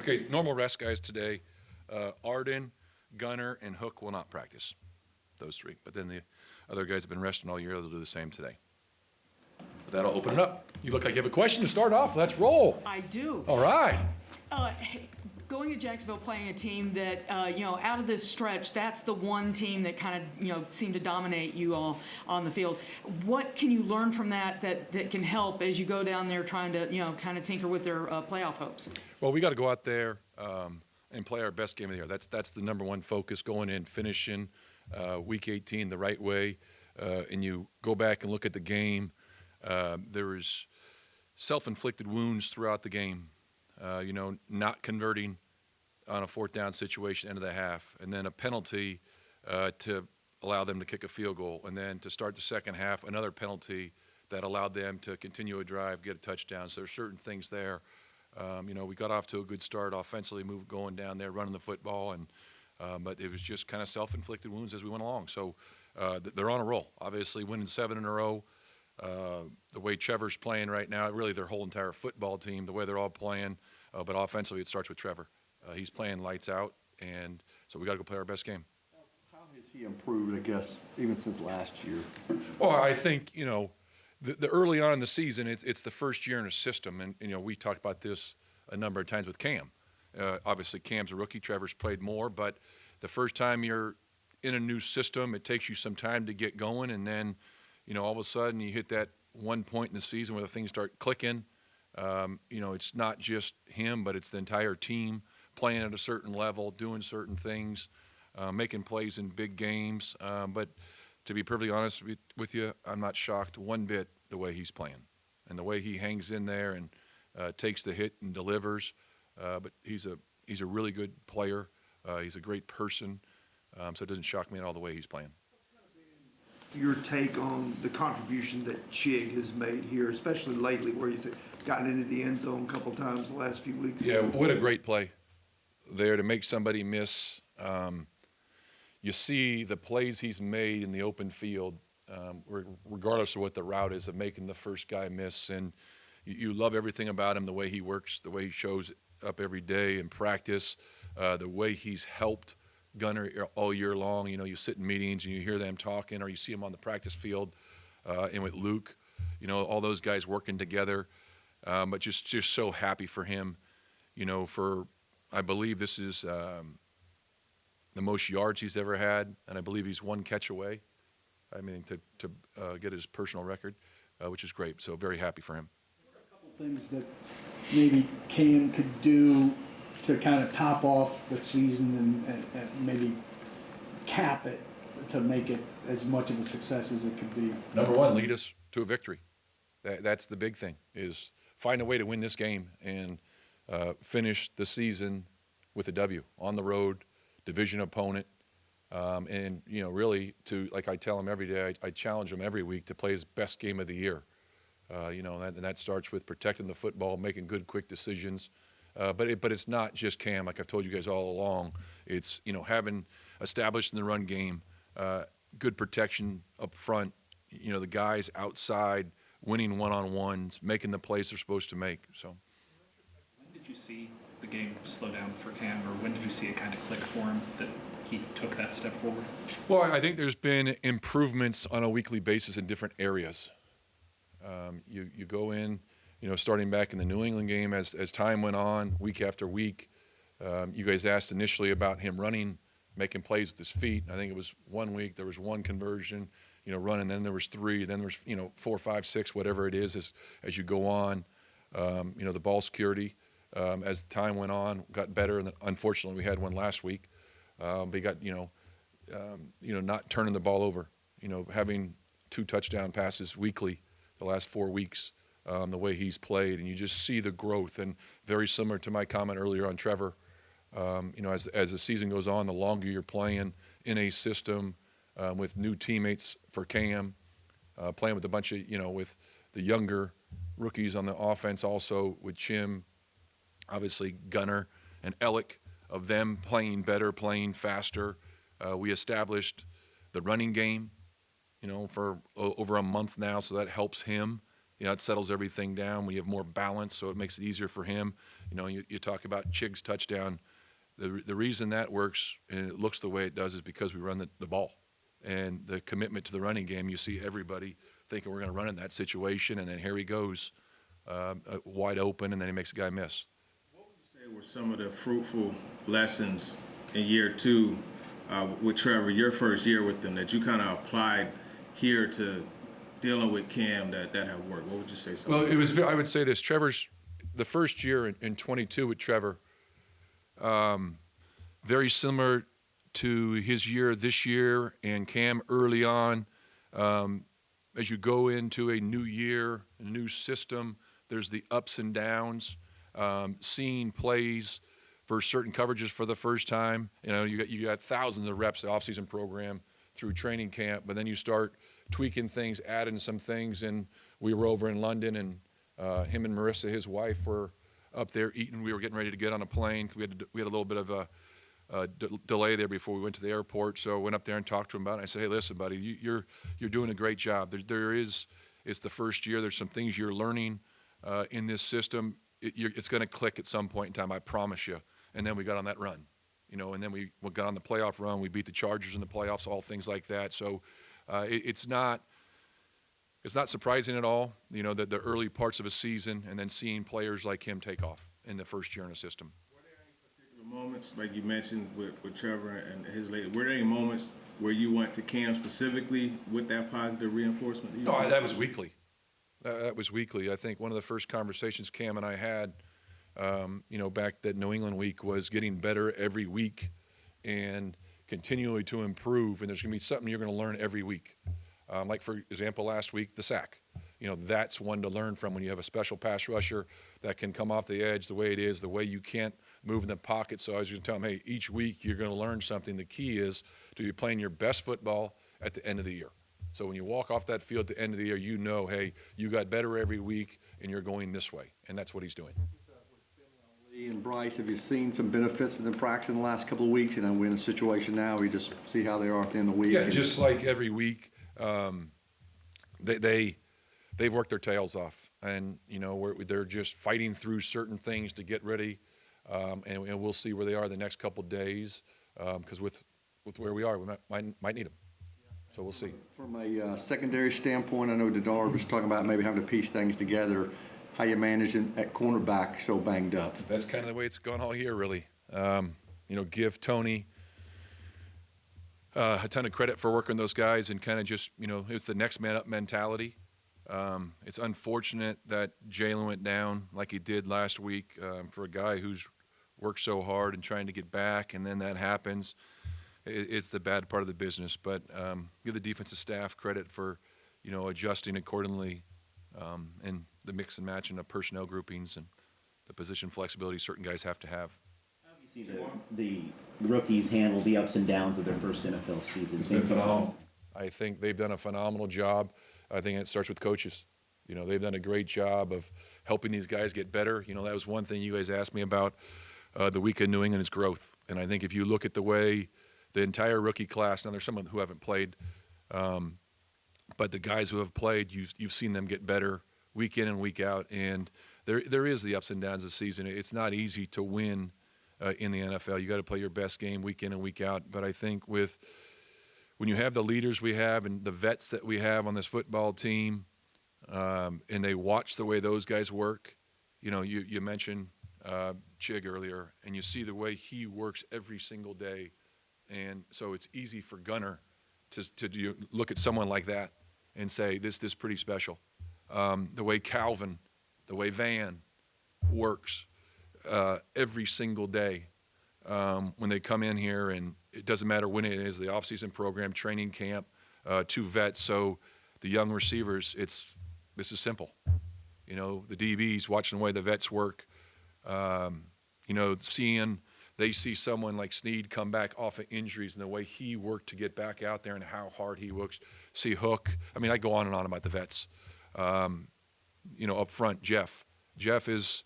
Okay, normal rest guys today. Arden, Gunner, and Hook will not practice. Those three. But then the other guys have been resting all year. They'll do the same today. But that'll open it up. You look like you have a question to start off. Let's roll. I do. All right. Going to Jacksonville, playing a team that, out of this stretch, that's the one team that kind of, seemed to dominate you all on the field. What can you learn from that can help as you go down there trying to, kind of tinker with their playoff hopes? Well, we got to go out there and play our best game of the year. That's the number one focus, going in, finishing Week 18 the right way. And you go back and look at the game. There was self-inflicted wounds throughout the game. Not converting on a fourth down situation, end of the half, and then a penalty to allow them to kick a field goal, and then to start the second half, another penalty that allowed them to continue a drive, get a touchdown. So there's certain things there. We got off to a good start offensively, going down there, running the football, and but it was just kind of self-inflicted wounds as we went along. So they're on a roll. Obviously, winning 7 in a row. The way Trevor's playing right now, really their whole entire football team, the way they're all playing, but offensively it starts with Trevor. He's playing lights out, and so we got to go play our best game. How has he improved, I guess, even since last year? Well, I think, the early on in the season, it's the first year in a system, and, we talked about this a number of times with Cam. Obviously, Cam's a rookie. Trevor's played more, but the first time you're in a new system, it takes you some time to get going, and then all of a sudden you hit that one point in the season where the things start clicking. It's not just him, but it's the entire team playing at a certain level, doing certain things, making plays in big games. But to be perfectly honest with you, I'm not shocked one bit the way he's playing and the way he hangs in there and takes the hit and delivers. But he's a really good player. He's a great person. So it doesn't shock me at all the way he's playing. Your take on the contribution that Chig has made here, especially lately, where he's gotten into the end zone a couple times the last few weeks? Yeah, what a great play there to make somebody miss. You see the plays he's made in the open field, regardless of what the route is, of making the first guy miss. And you love everything about him, the way he works, the way he shows up every day in practice, the way he's helped Gunner all year long. You sit in meetings and you hear them talking, or you see him on the practice field and with Luke, all those guys working together. But just so happy for him, I believe this is the most yards he's ever had, and I believe he's one catch away. I mean, to get his personal record, which is great. So very happy for him. What are a couple things that maybe Cam could do to kind of top off the season and maybe cap it to make it as much of a success as it could be? Number one, lead us to a victory. That's the big thing, is find a way to win this game and finish the season with a W on the road, division opponent. And, really like I tell him every day, I challenge him every week to play his best game of the year. And that starts with protecting the football, making good, quick decisions. But it's not just Cam, like I've told you guys all along. It's, having established in the run game, good protection up front, the guys outside, winning one-on-ones, making the plays they're supposed to make. So, when did you see the game slow down for Cam, or when did you see it kind of click for him that he took that step forward? Well, I think there's been improvements on a weekly basis in different areas. You go in, starting back in the New England game as time went on, week after week. You guys asked initially about him running, making plays with his feet. I think it was 1 week, there was one conversion, running, then there was 3, then there was, 4, 5, 6, whatever it is as you go on. The ball security, as time went on, got better, and unfortunately we had one last week. But he got, not turning the ball over, having 2 touchdown passes weekly the last 4 weeks. The way he's played, and you just see the growth. And very similar to my comment earlier on Trevor, as the season goes on, the longer you're playing in a system with new teammates for Cam, playing with a bunch of, with the younger rookies on the offense, also with Chim, obviously Gunner and Ellick, of them playing better, playing faster. We established the running game, for over a month now, so that helps him. it settles everything down when you have more balance, so it makes it easier for him. You talk about Chig's touchdown. The reason that works and it looks the way it does is because we run the ball. And the commitment to the running game, you see everybody thinking we're going to run in that situation, and then here he goes, wide open, and then he makes a guy miss. What would you say were some of the fruitful lessons in year two with Trevor, your first year with them, that you kind of applied here to dealing with Cam that have worked? What would you say? Well, I would say this. The first year in 22 with Trevor, very similar to his year this year and Cam early on. As you go into a new year, a new system, there's the ups and downs. Seeing plays for certain coverages for the first time. You got thousands of reps, the offseason program through training camp, but then you start tweaking things, adding some things. And we were over in London, and him and Marissa, his wife, were up there eating. We were getting ready to get on a plane. We had a little bit of a delay there before we went to the airport, so I went up there and talked to him about it. I said, "Hey, listen, buddy, you're doing a great job. It's the first year. There's some things you're learning in this system. It's going to click at some point in time, I promise you." And then we got on that run, and then we got on the playoff run. We beat the Chargers in the playoffs, all things like that. So it's not surprising at all, that the early parts of a season and then seeing players like him take off in the first year in a system. Moments, like you mentioned with Trevor and his lady, were there any moments where you went to Cam specifically with that positive reinforcement? No, that was weekly. That was weekly. I think one of the first conversations Cam and I had, back that New England week was getting better every week and continually to improve. And there's going to be something you're going to learn every week. Like, for example, last week, the sack. That's one to learn from when you have a special pass rusher that can come off the edge the way it is, the way you can't move in the pocket. So I was going to tell him, hey, each week you're going to learn something. The key is to be playing your best football at the end of the year. So when you walk off that field at the end of the year, hey, you got better every week and you're going this way. And that's what he's doing. Lee and Bryce, have you seen some benefits of the practice in the last couple of weeks? We're in a situation now where you just see how they are at the end of the week. Yeah, just like every week, they've worked their tails off, and they're just fighting through certain things to get ready, and we'll see where they are the next couple of days, because with where we are, we might need them. So we'll see. From a secondary standpoint, I know Dadar was talking about maybe having to piece things together. How you managing at cornerback so banged up? That's kind of the way it's gone all year, really. Give Tony a ton of credit for working those guys and kind of just, it's the next man up mentality. It's unfortunate that Jalen went down like he did last week for a guy who's worked so hard and trying to get back, and then that happens. It's the bad part of the business, but give the defensive staff credit for, adjusting accordingly, and the mix and matching of personnel groupings and the position flexibility certain guys have to have. How do you see the rookies handle the ups and downs of their first NFL season? It's been phenomenal. I think they've done a phenomenal job. I think it starts with coaches. They've done a great job of helping these guys get better. That was one thing you guys asked me about the week in New England is growth. And I think if you look at the way the entire rookie class, now there's some who haven't played, but the guys who have played, you've seen them get better week in and week out. And there is the ups and downs of the season. It's not easy to win in the NFL. You got to play your best game week in and week out. But I think when you have the leaders we have and the vets that we have on this football team, and they watch the way those guys work, you mentioned Chig earlier, and you see the way he works every single day. And so it's easy for Gunner to look at someone like that and say, this is pretty special. The way Calvin, the way Van works every single day when they come in here, and it doesn't matter when it is, the offseason program, training camp, two vets. So the young receivers, this is simple. The DBs watching the way the vets work, they see someone like Snead come back off of injuries and the way he worked to get back out there and how hard he works. See Hook. I go on and on about the vets. Up front, Jeff. Jeff is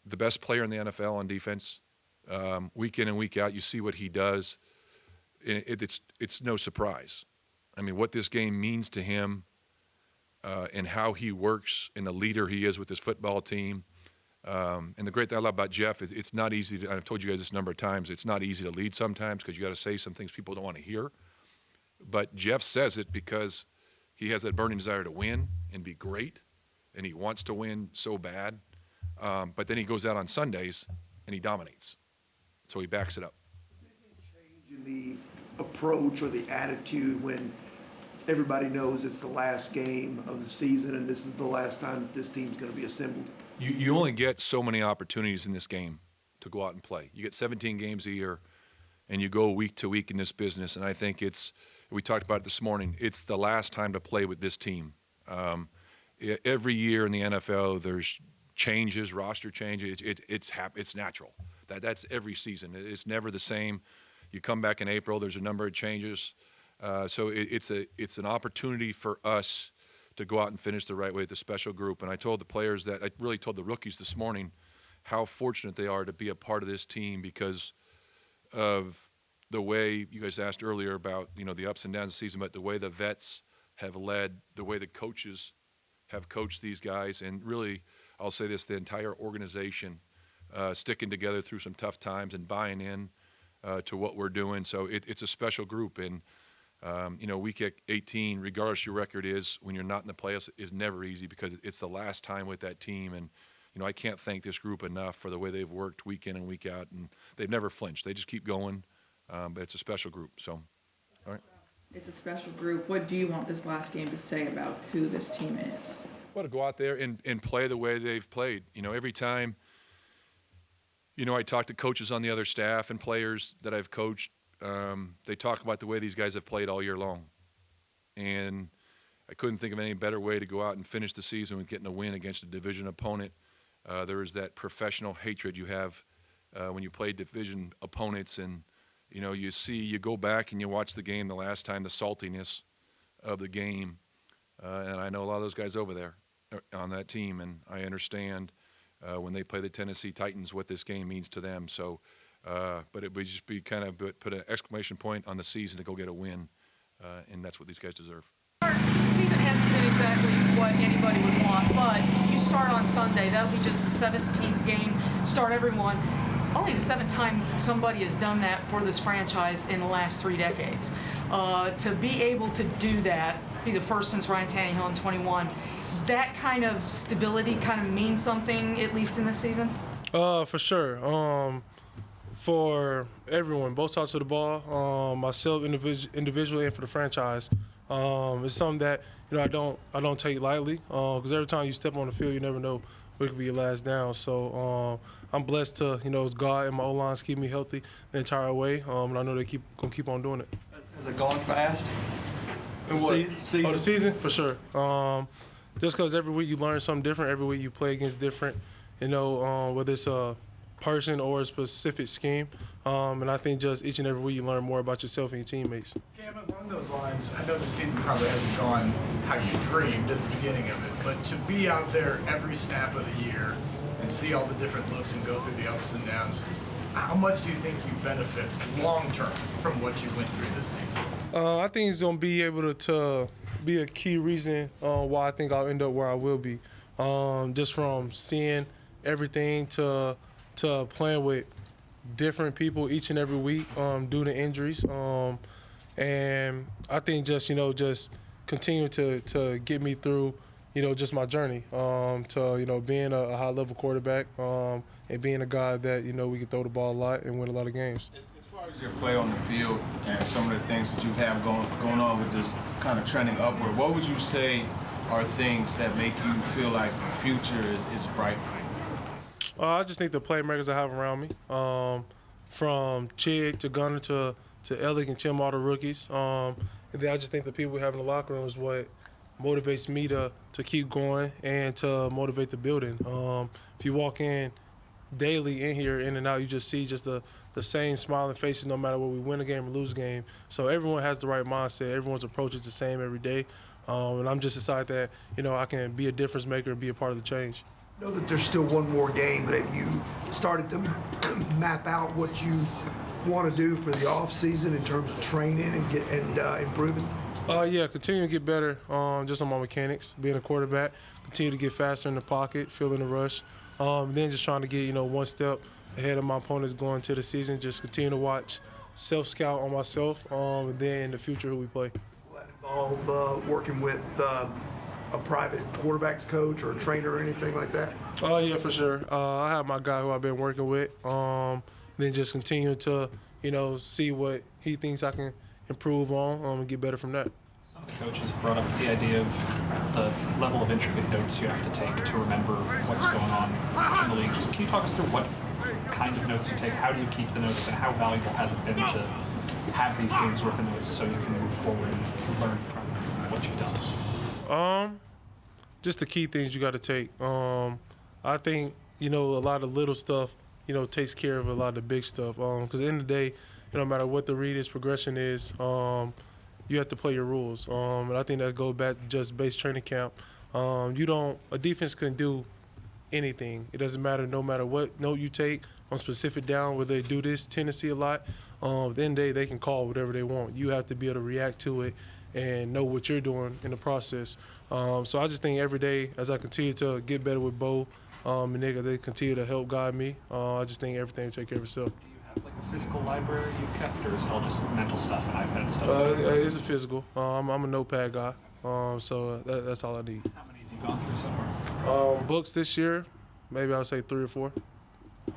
the best player in the NFL on defense. Week in and week out, you see what he does. It's no surprise. What this game means to him, and how he works and the leader he is with his football team. And the great thing I love about Jeff is it's not easy to, I've told you guys this a number of times, it's not easy to lead sometimes because you got to say some things people don't want to hear. But Jeff says it because he has that burning desire to win and be great, and he wants to win so bad. But then he goes out on Sundays and he dominates. So he backs it up. Change in the approach or the attitude when everybody knows it's the last game of the season and this is the last time this team's going to be assembled? You only get so many opportunities in this game to go out and play. You get 17 games a year, and you go week to week in this business. And I think we talked about it this morning, it's the last time to play with this team. Every year in the NFL, there's changes, roster changes. It's natural. That's every season. It's never the same. You come back in April, there's a number of changes. So it's an opportunity for us to go out and finish the right way with the special group. And I told the players that, I really told the rookies this morning how fortunate they are to be a part of this team because of the way you guys asked earlier about, the ups and downs of the season, but the way the vets have led, the way the coaches have coached these guys, and really, I'll say this, the entire organization sticking together through some tough times and buying in to what we're doing. So it's a special group. And week 18, regardless your record is, when you're not in the playoffs, is never easy because it's the last time with that team. And, I can't thank this group enough for the way they've worked week in and week out. And they've never flinched. They just keep going. But it's a special group. So, all right. It's a special group. What do you want this last game to say about who this team is? Well, to go out there and play the way they've played. Every time, I talk to coaches on the other staff and players that I've coached, they talk about the way these guys have played all year long. And I couldn't think of any better way to go out and finish the season with getting a win against a division opponent. There is that professional hatred you have when you play division opponents, and you go back and you watch the game the last time, the saltiness of the game. And I know a lot of those guys over there on that team, and I understand when they play the Tennessee Titans what this game means to them. So, but it would just be kind of put an exclamation point on the season to go get a win, and that's what these guys deserve. The season hasn't been exactly what anybody would want, but you start on Sunday. That'll be just the 17th game. Start everyone. Only the 7th time somebody has done that for this franchise in the last 3 decades. To be able to do that, be the first since Ryan Tannehill in 21, that kind of stability kind of means something, at least in this season? For sure. For everyone, both sides of the ball, myself individually and for the franchise. It's something that I don't take lightly because every time you step on the field, you never know what could be your last down. So I'm blessed to it's God and my O-lines keep me healthy the entire way, and I know they gonna keep on doing it. Has it gone fast? And what? Season? Oh, the season for sure. Just because every week you learn something different, every week you play against different, whether it's a person or a specific scheme. And I think just each and every week you learn more about yourself and your teammates. Cam, along those lines, I know the season probably hasn't gone how you dreamed at the beginning of it, but to be out there every snap of the year and see all the different looks and go through the ups and downs, how much do you think you benefit long-term from what you went through this season? I think it's going to be able to be a key reason why I think I'll end up where I will be. Just from seeing everything to playing with different people each and every week due to injuries. And I think just continue to get me through, just my journey to, being a high-level quarterback and being a guy that, we can throw the ball a lot and win a lot of games. As far as your play on the field and some of the things that you have going on with this kind of trending upward, what would you say are things that make you feel like the future is bright? I just think the playmakers I have around me, from Chig to Gunner to Ellick and Chim, all the rookies. And then I just think the people we have in the locker room is what motivates me to keep going and to motivate the building. If you walk in daily in here, in and out, you just see just the same smiling faces no matter whether we win a game or lose a game. So everyone has the right mindset. Everyone's approach is the same every day. And I'm just excited that, I can be a difference maker and be a part of the change. I know that there's still one more game, but have you started to map out what you want to do for the off season in terms of training and improving? Yeah, continue to get better just on my mechanics, being a quarterback, continue to get faster in the pocket, feeling the rush, then just trying to get, one step ahead of my opponents going into the season, just continue to watch, self-scout on myself, and then in the future who we play. Will that involve working with a private quarterbacks coach or a trainer or anything like that? Oh, yeah, for sure. I have my guy who I've been working with, then just continue to, see what he thinks I can improve on and get better from that. Some of the coaches have brought up the idea of the level of intricate notes you have to take to remember what's going on in the league. Just can you talk us through what kind of notes you take? How do you keep the notes, and how valuable has it been to have these games worth of notes so you can move forward and learn from what you've done? Just the key things you got to take. I think, a lot of little stuff, takes care of a lot of the big stuff. Because at the end of the day, no matter what the read is, progression is, you have to play your rules. And I think that goes back to just base training camp. A defense can do anything. It doesn't matter, no matter what note you take on specific down, whether they do this tendency a lot. At the end of the day, they can call whatever they want. You have to be able to react to it and know what you're doing in the process. So I just think every day, as I continue to get better with Bo and they continue to help guide me, I just think everything will take care of itself. Do you have like a physical library you've kept, or is it all just mental stuff and iPad stuff? It's a physical. I'm a notepad guy, so that's all I need. How many have you gone through so far? Books this year, maybe I would say 3 or 4.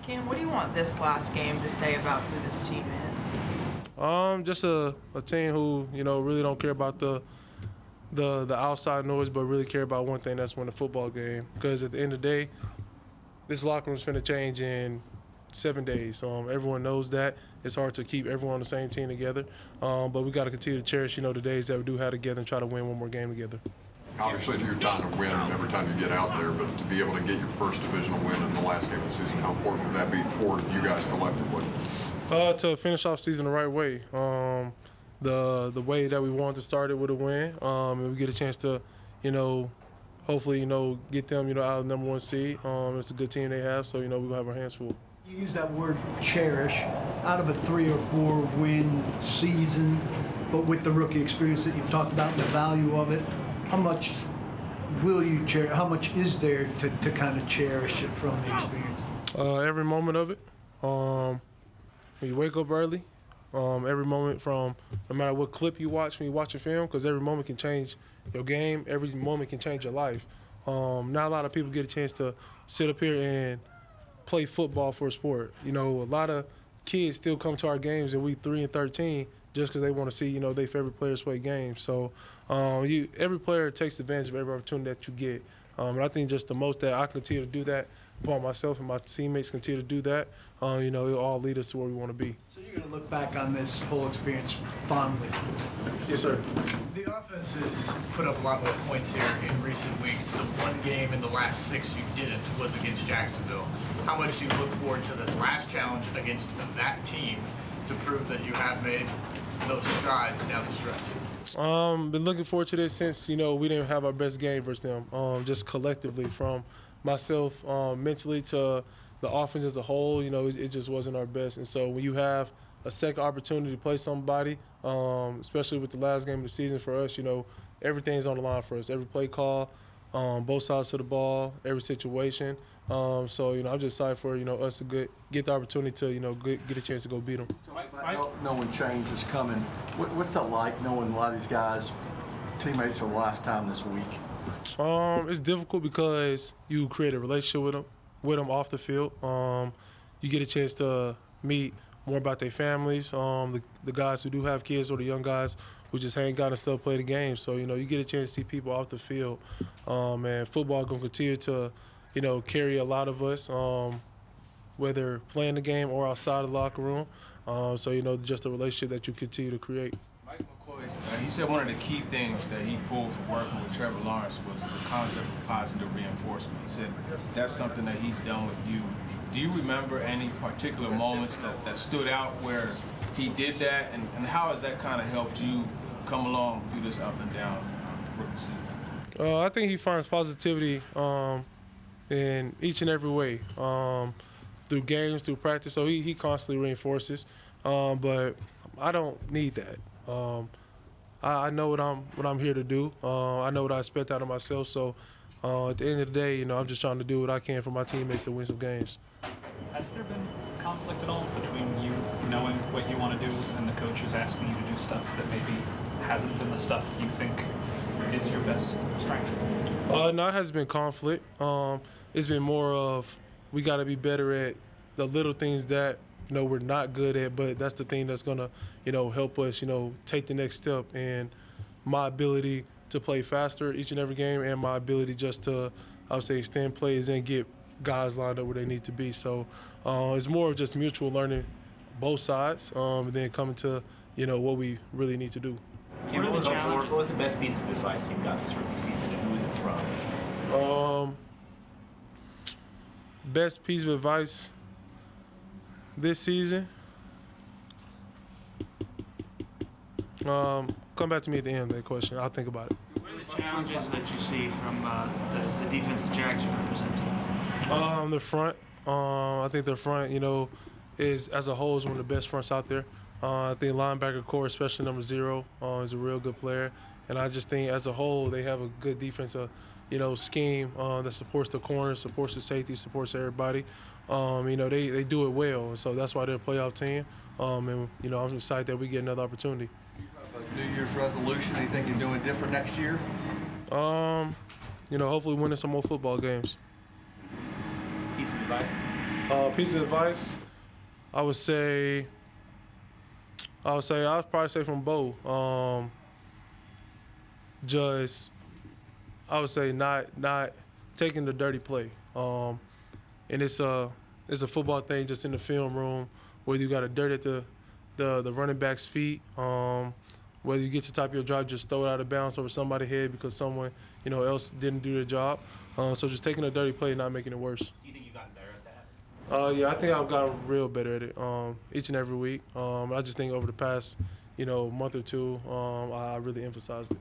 Cam, what do you want this last game to say about who this team is? Just a team who, really don't care about the outside noise, but really care about one thing, that's win the football game. Because at the end of the day, this locker room's finna change in 7 days. Everyone knows that. It's hard to keep everyone on the same team together. But we got to continue to cherish, the days that we do have together and try to win one more game together. Obviously, you're trying to win every time you get out there, but to be able to get your first divisional win in the last game of the season, how important would that be for you guys collectively? To finish off season the right way. The way that we wanted to start it with a win, and we get a chance to, hopefully, get them, out of the #1 seed. It's a good team they have, so, we'll have our hands full. You use that word cherish. Out of a 3 or 4 win season, but with the rookie experience that you've talked about and the value of it, how much will you cherish? How much is there to kind of cherish it from the experience? Every moment of it. When you wake up early, every moment from no matter what clip you watch when you watch a film, because every moment can change your game. Every moment can change your life. Not a lot of people get a chance to sit up here and play football for a sport. A lot of kids still come to our games in week 3 and 13 just because they want to see, their favorite players play games. So every player takes advantage of every opportunity that you get. And I think just the most that I continue to do that upon myself and my teammates continue to do that, it'll all lead us to where we want to be. So you're going to look back on this whole experience fondly? Yes, sir. The offense has put up a lot more points here in recent weeks. The one game in the last 6 you didn't was against Jacksonville. How much do you look forward to this last challenge against that team to prove that you have made those strides down the stretch? Been looking forward to this since, we didn't have our best game versus them, just collectively from myself mentally to the offense as a whole, it just wasn't our best. And so when you have a second opportunity to play somebody, especially with the last game of the season for us, everything's on the line for us. Every play call, both sides of the ball, every situation. So, I'm just excited for, us to get the opportunity to, get a chance to go beat them. Knowing change is coming, what's that like knowing a lot of these guys, teammates for the last time this week? It's difficult because you create a relationship with them off the field. You get a chance to meet more about their families, the guys who do have kids or the young guys who just hang out and still play the game. So, you get a chance to see people off the field. And football going to continue to, carry a lot of us, whether playing the game or outside the locker room. So, just the relationship that you continue to create. Mike McCoy, he said one of the key things that he pulled from working with Trevor Lawrence was the concept of positive reinforcement. He said that's something that he's done with you. Do you remember any particular moments that stood out where he did that, and how has that kind of helped you come along through this up and down rookie season? I think he finds positivity in each and every way, through games, through practice. So he constantly reinforces, but I don't need that. I know what I'm here to do. I know what I expect out of myself. So at the end of the day, you know, I'm just trying to do what I can for my teammates to win some games. Has there been conflict at all between you knowing what you want to do and the coaches asking you to do stuff that maybe hasn't been the stuff you think is your best strength? No, it hasn't been conflict. It's been more of we got to be better at the little things that, you know, we're not good at, but that's the thing that's gonna, you know, help us, you know, take the next step. And my ability to play faster each and every game, and my ability just to, I would say, extend plays and get guys lined up where they need to be. So it's more of just mutual learning, both sides, and then coming to, you know, what we really need to do. Kim, what was the best piece of advice you got this rookie season, and who was it from? Best piece of advice this season. Come back to me at the end of that question. I'll think about it. What are the challenges that you see from the defense the Jags are going to present to you? The front. I think the front, you know, is as a whole is one of the best fronts out there. I think linebacker core, especially number 0, is a real good player. And I just think as a whole they have a good defensive, you know, scheme that supports the corners, supports the safety, supports everybody. You know, they do it well, and so that's why they're a playoff team. And you know, I'm excited that we get another opportunity. A New Year's resolution, anything you're doing different next year? You know, hopefully winning some more football games. Piece of advice? Piece of advice, I would probably say from Bo. Just, I would say not taking the dirty play. And it's a football thing just in the film room, whether you got a dirt at the running back's feet, whether you get to the top of your drive, just throw it out of bounds over somebody's head because someone, you know, else didn't do their job. So just taking a dirty play and not making it worse. Do you think you've gotten better at that? Yeah, I think I've gotten real better at it each and every week. I just think over the past, you know, month or two, I really emphasized it.